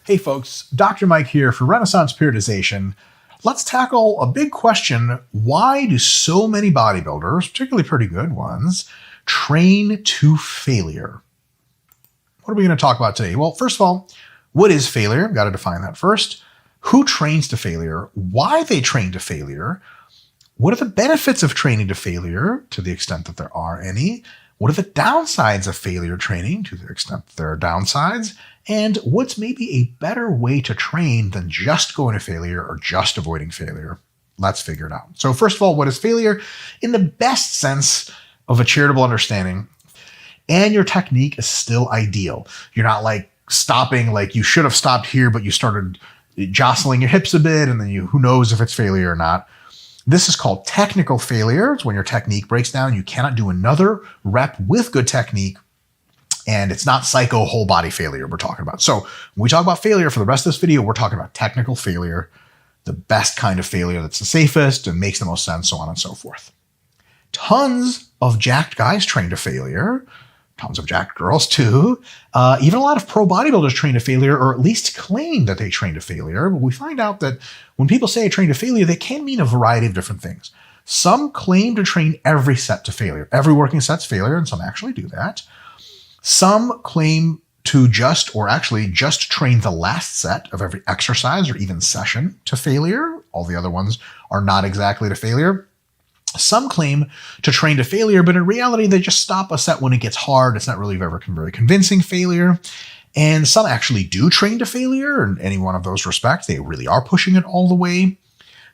Hey folks, Dr. Mike here for Renaissance Periodization. Let's tackle a big question. Why do so many bodybuilders, particularly pretty good ones, train to failure? What are we going to talk about today? Well, first of all, what is failure? Got to define that first. Who trains to failure? Why they train to failure? What are the benefits of training to failure, to the extent that there are any? What are the downsides of failure training, to the extent that there are downsides? And what's maybe a better way to train than just going to failure or just avoiding failure? Let's figure it out. So first of all, what is failure? In the best sense of a charitable understanding, and your technique is still ideal. You're not like stopping, like you should have stopped here, but you started jostling your hips a bit, and then who knows if it's failure or not. This is called technical failure. It's when your technique breaks down. You cannot do another rep with good technique. And it's not psycho whole body failure we're talking about. So when we talk about failure for the rest of this video, we're talking about technical failure, the best kind of failure that's the safest and makes the most sense, so on and so forth. Tons of jacked guys train to failure. Tons of jacked girls too. Even a lot of pro bodybuilders train to failure, or at least claim that they train to failure. But we find out that when people say train to failure, they can mean a variety of different things. Some claim to train every set to failure. Every working set's failure, and some actually do that. Some claim to just train the last set of every exercise or even session to failure. All the other ones are not exactly to failure. Some claim to train to failure, but in reality, they just stop a set when it gets hard. It's not really very convincing failure. And some actually do train to failure in any one of those respects. They really are pushing it all the way.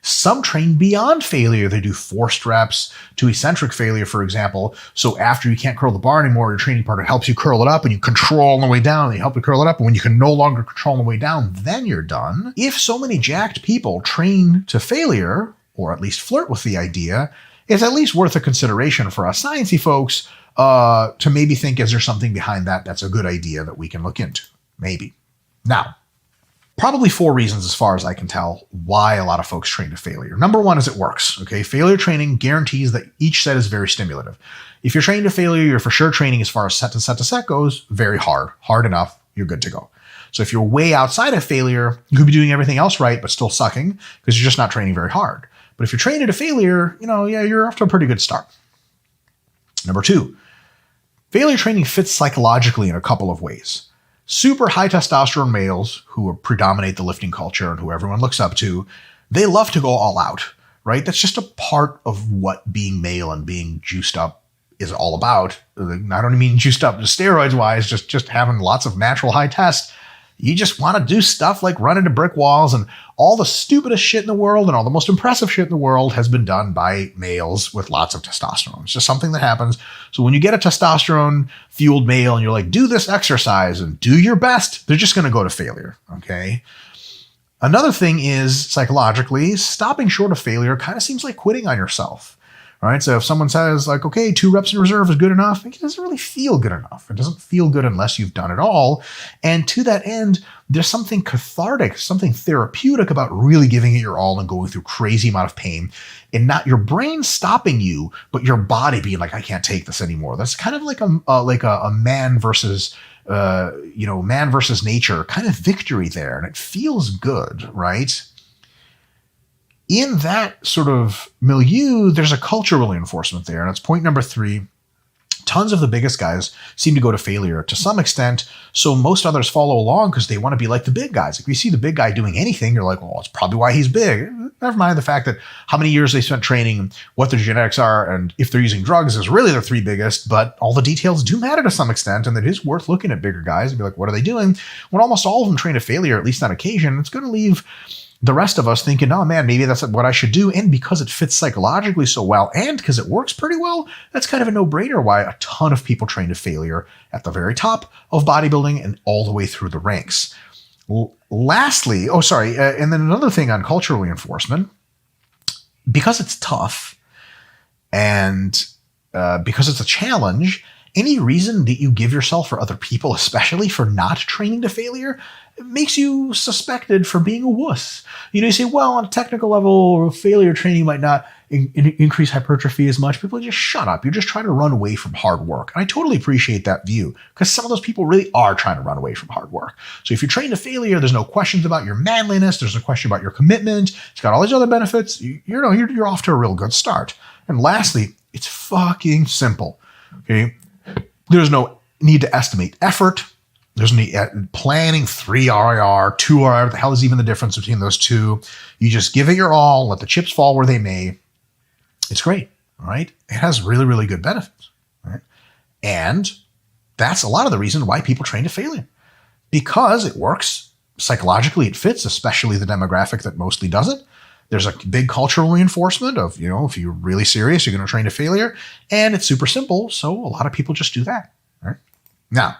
Some train beyond failure. They do forced reps to eccentric failure, for example. So after you can't curl the bar anymore, your training partner helps you curl it up and you control on the way down. They help you curl it up. And when you can no longer control on the way down, then you're done. If so many jacked people train to failure, or at least flirt with the idea, it's at least worth a consideration for us sciencey folks to maybe think, is there something behind that that's a good idea that we can look into? Maybe. Now, probably 4 reasons, as far as I can tell, why a lot of folks train to failure. Number 1 is it works. Okay, failure training guarantees that each set is very stimulative. If you're training to failure, you're for sure training as far as set to set goes very hard enough, you're good to go. So if you're way outside of failure, you could be doing everything else right, but still sucking because you're just not training very hard. But if you're training to failure, you're off to a pretty good start. Number 2, failure training fits psychologically in a couple of ways. Super high testosterone males who predominate the lifting culture and who everyone looks up to, they love to go all out, right? That's just a part of what being male and being juiced up is all about. I don't mean juiced up steroids wise, just having lots of natural high test. You just want to do stuff like run into brick walls, and all the stupidest shit in the world and all the most impressive shit in the world has been done by males with lots of testosterone. It's just something that happens. So when you get a testosterone fueled male and you're like, do this exercise and do your best, they're just going to go to failure. Okay. Another thing is psychologically, stopping short of failure kind of seems like quitting on yourself. All right, so if someone says like, okay, 2 reps in reserve is good enough, it doesn't really feel good enough. It doesn't feel good unless you've done it all. And to that end, there's something cathartic, something therapeutic about really giving it your all and going through crazy amount of pain and not your brain stopping you, but your body being like, I can't take this anymore. That's kind of like a man versus nature kind of victory there. And it feels good, right? In that sort of milieu, there's a cultural reinforcement there. And that's point number 3. Tons of the biggest guys seem to go to failure to some extent. So most others follow along because they want to be like the big guys. If you see the big guy doing anything, you're like, well, it's probably why he's big. Never mind the fact that how many years they spent training, what their genetics are, and if they're using drugs is really their 3 biggest. But all the details do matter to some extent. And it is worth looking at bigger guys and be like, what are they doing? When almost all of them train to failure, at least on occasion, it's going to leave the rest of us thinking, oh man, maybe that's what I should do. And because it fits psychologically so well and because it works pretty well, that's kind of a no-brainer why a ton of people train to failure at the very top of bodybuilding and all the way through the ranks. Lastly, and then another thing on cultural reinforcement, because it's tough and because it's a challenge, any reason that you give yourself or other people, especially for not training to failure, makes you suspected for being a wuss. You say, well, on a technical level, failure training might not increase hypertrophy as much. People just shut up. You're just trying to run away from hard work. And I totally appreciate that view because some of those people really are trying to run away from hard work. So if you're trained to failure, there's no questions about your manliness. There's no question about your commitment. It's got all these other benefits. You're off to a real good start. And lastly, it's fucking simple. Okay. There's no need to estimate effort. There's no planning 3 RIR, 2 RIR. What the hell is even the difference between those two? You just give it your all, let the chips fall where they may. It's great, all right? It has really, really good benefits, right? And that's a lot of the reason why people train to failure. Because it works psychologically, it fits, especially the demographic that mostly does it. There's a big cultural reinforcement of, if you're really serious, you're going to train to failure. And it's super simple, so a lot of people just do that, right? Now,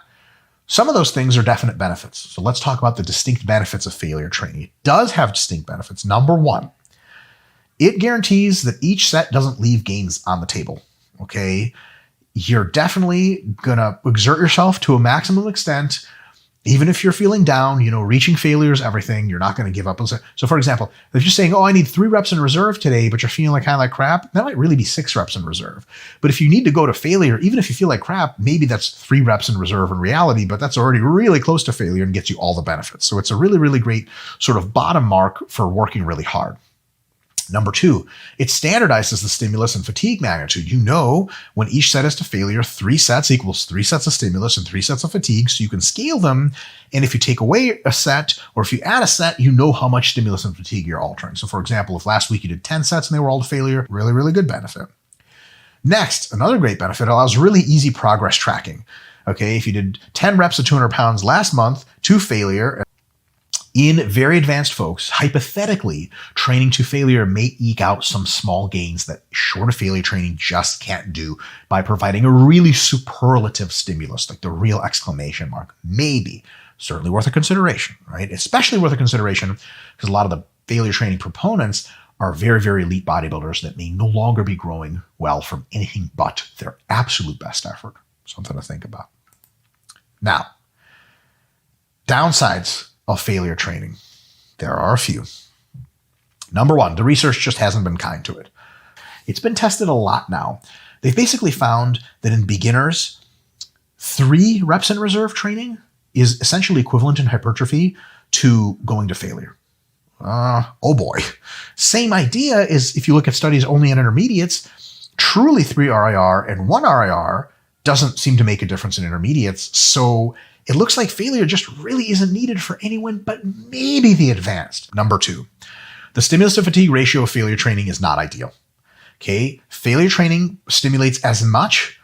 some of those things are definite benefits. So let's talk about the distinct benefits of failure training. It does have distinct benefits. Number one, it guarantees that each set doesn't leave gains on the table, okay? You're definitely going to exert yourself to a maximum extent. Even if you're feeling down, reaching failure is everything. You're not going to give up. So for example, if you're saying, I need 3 reps in reserve today, but you're feeling kind of like crap, that might really be 6 reps in reserve. But if you need to go to failure, even if you feel like crap, maybe that's 3 reps in reserve in reality, but that's already really close to failure and gets you all the benefits. So it's a really, really great sort of bottom mark for working really hard. Number 2, it standardizes the stimulus and fatigue magnitude. When each set is to failure, 3 sets equals 3 sets of stimulus and 3 sets of fatigue, so you can scale them. And if you take away a set, or if you add a set, you know how much stimulus and fatigue you're altering. So for example, if last week you did 10 sets and they were all to failure, really, really good benefit. Next, another great benefit allows really easy progress tracking. Okay, if you did 10 reps of 200 pounds last month to failure, in very advanced folks, hypothetically, training to failure may eke out some small gains that short of failure training just can't do by providing a really superlative stimulus, like the real exclamation mark. Maybe. Certainly worth a consideration, right? Especially worth a consideration because a lot of the failure training proponents are very, very elite bodybuilders that may no longer be growing well from anything but their absolute best effort. Something to think about. Now, downsides of failure training. There are a few. Number 1, the research just hasn't been kind to it. It's been tested a lot now. They've basically found that in beginners, 3 reps in reserve training is essentially equivalent in hypertrophy to going to failure. Oh boy. Same idea is if you look at studies only in intermediates, truly 3 RIR and 1 RIR doesn't seem to make a difference in intermediates. So it looks like failure just really isn't needed for anyone but maybe the advanced. Number 2, the stimulus to fatigue ratio of failure training is not ideal. Okay, failure training stimulates as much,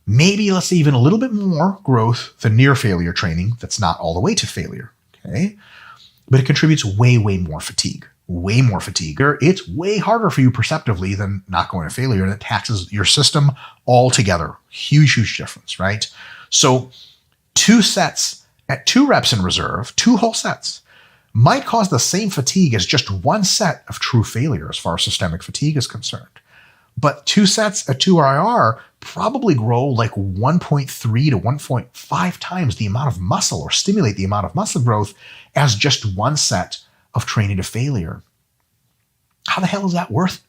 maybe let's say even a little bit more growth than near failure training that's not all the way to failure. Okay, but it contributes way, way more fatigue. Way more fatigue. It's way harder for you perceptively than not going to failure, and it taxes your system altogether. Huge, huge difference, right? So 2 sets at 2 reps in reserve, 2 whole sets, might cause the same fatigue as just 1 set of true failure as far as systemic fatigue is concerned. But 2 sets at 2 RIR probably grow like 1.3 to 1.5 times the amount of muscle or stimulate the amount of muscle growth as just 1 set of training to failure. How the hell is that worth it,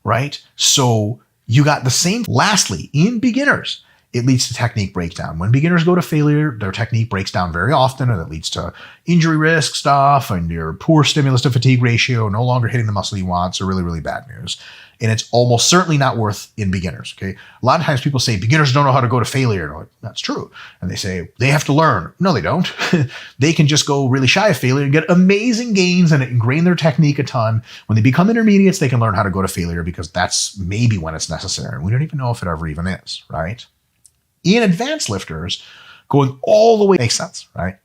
right? So you got the same. Lastly, in beginners, it leads to technique breakdown. When beginners go to failure, their technique breaks down very often, and it leads to injury risk stuff and your poor stimulus to fatigue ratio, no longer hitting the muscle you want. So really, really bad news. And it's almost certainly not worth in beginners. Okay. A lot of times people say beginners don't know how to go to failure. And I'm like, that's true. And they say they have to learn. No, they don't. They can just go really shy of failure and get amazing gains and ingrain their technique a ton. When they become intermediates, they can learn how to go to failure because that's maybe when it's necessary. We don't even know if it ever even is, right? In advanced lifters, going all the way makes sense, right?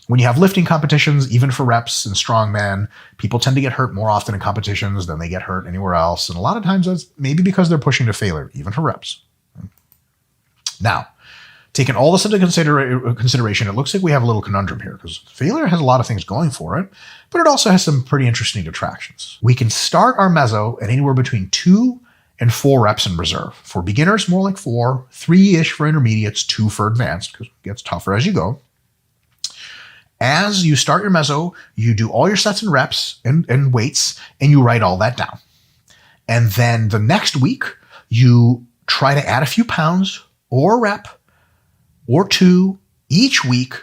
When you have lifting competitions, even for reps and strongman, people tend to get hurt more often in competitions than they get hurt anywhere else. And a lot of times that's maybe because they're pushing to failure, even for reps. Now, taking all this into consideration, it looks like we have a little conundrum here because failure has a lot of things going for it, but it also has some pretty interesting detractions. We can start our meso at anywhere between 2 and 4 reps in reserve. For beginners, more like 4, 3-ish for intermediates, 2 for advanced, because it gets tougher as you go. As you start your meso, you do all your sets and reps and weights, and you write all that down. And then the next week, you try to add a few pounds or a rep or two. Each week,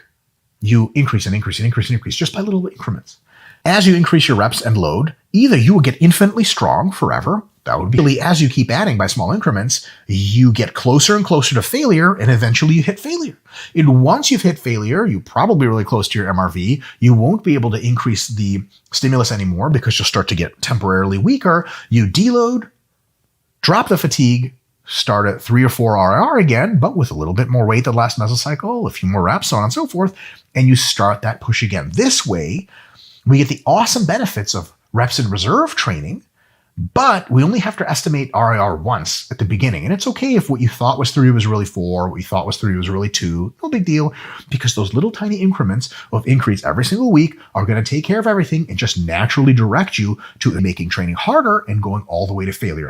you increase and increase and increase and increase just by little increments. As you increase your reps and load, either you will get infinitely strong forever. That would be really, as you keep adding by small increments, you get closer and closer to failure, and eventually you hit failure. And once you've hit failure, you're probably really close to your MRV. You won't be able to increase the stimulus anymore because you'll start to get temporarily weaker. You deload, drop the fatigue, start at 3 or 4 RIR again, but with a little bit more weight than last mesocycle, a few more reps, so on and so forth, and you start that push again. This way, we get the awesome benefits of reps in reserve training, but we only have to estimate RIR once at the beginning. And it's okay if what you thought was 3 was really 4, what you thought was 3 was really 2. No big deal, because those little tiny increments of increase every single week are going to take care of everything and just naturally direct you to making training harder and going all the way to failure.